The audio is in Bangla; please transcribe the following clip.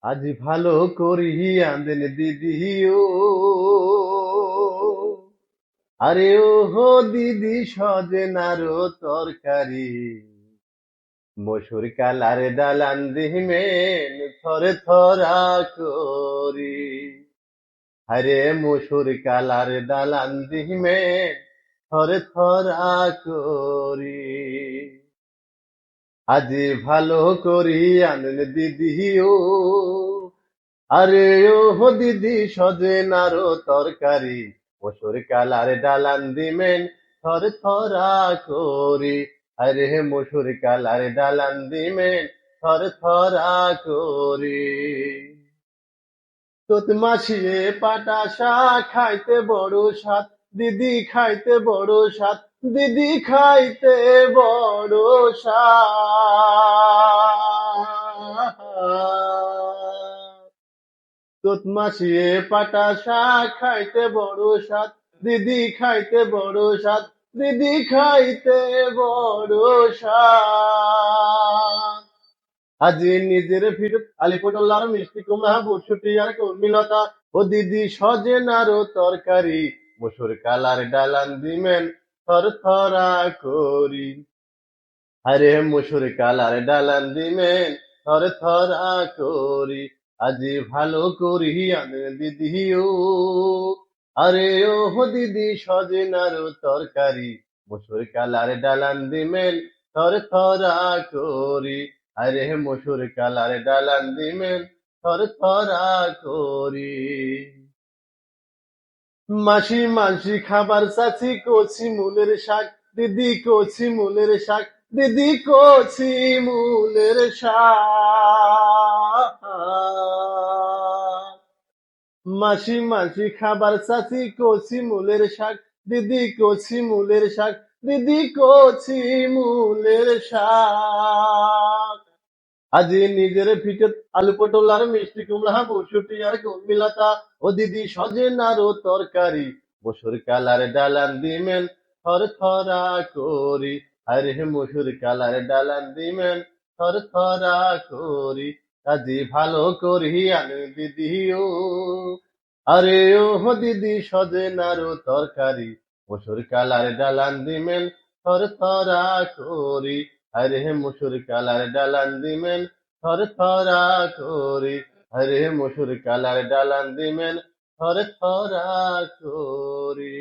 আজ ভালো করি আন্দেন দিদিও, আরে ও হো দিদি সজনারো তরকারি, মসুর কালার ডালান দিমেন থরে থরা করি। আরে মসুর কালার ডালান দিমেন থরে থরা করি। আজ ভালো করি আনেন দিদিও, আরে ও হো দিদি সজনারো তরকারি, মসুর কালার ডালান দিমেন থর থরা করি। আরে মসুর কালার ডালান দিমেন থর থরা করি। তোত মাসিয়ে পাটা শাক খাইতে বড় স্বাদ, দিদি খাইতে বড় স্বাদ, দিদি খাইতে বড় স্বাদ। তোত মাসিয়ে পাটা শাক খাইতে বড় স্বাদ, দিদি খাইতে বড় স্বাদ, দিদি খাইতে বড় স্বাদ। আজি নিজের ফিরত আলি পটল আর মিষ্টি কুমড়া বরশুটি আর কর্মীলতা, ও দিদি সজনারো তরকারি, মসুর কালার ডালান দিমেন থর থরা করি। আরে মসুর কালার ডালান দিমেন থর থরা করি। আজি ভালো করি আনেন দিদিও, আরে ও হো দিদি সজনারো তরকারি, মসুর কালার ডালান দিমেন থর থরা করি। আরে মসুর কালার ডালান দিমেন থর থরা করি। মাসি মানসি খাবার চাচি কচি মূলের শাক, দিদি কচি মূলের শাক, দিদি কচি মূলের শাক। মাসি মাসি খাবার চাচি কচি মূলের শাক, দিদি কচি মূলের শাক, দিদি কচি মূলের শাক। আজি নিজের ভিতর আলু পটল আর মিষ্টি কুমড়া বরশুটি আর কর্মীলতা, ও দিদি সজনারো তরকারি, মসুর কালার ডালান দিমেন থর থরা করি। আরে মসুর কালার ডালান দিমেন থর থরা করি। আজি ভালো করি আনে দিদিও, আরে ও হো দিদি সজনারো তরকারি, মসুর কালার ডালান দিমেন থর থরা করি। আরে মসুর কালার ডালান দিমেন থর থরা করি। আরে মসুর কালার ডালান দিমেন থর থরা করি।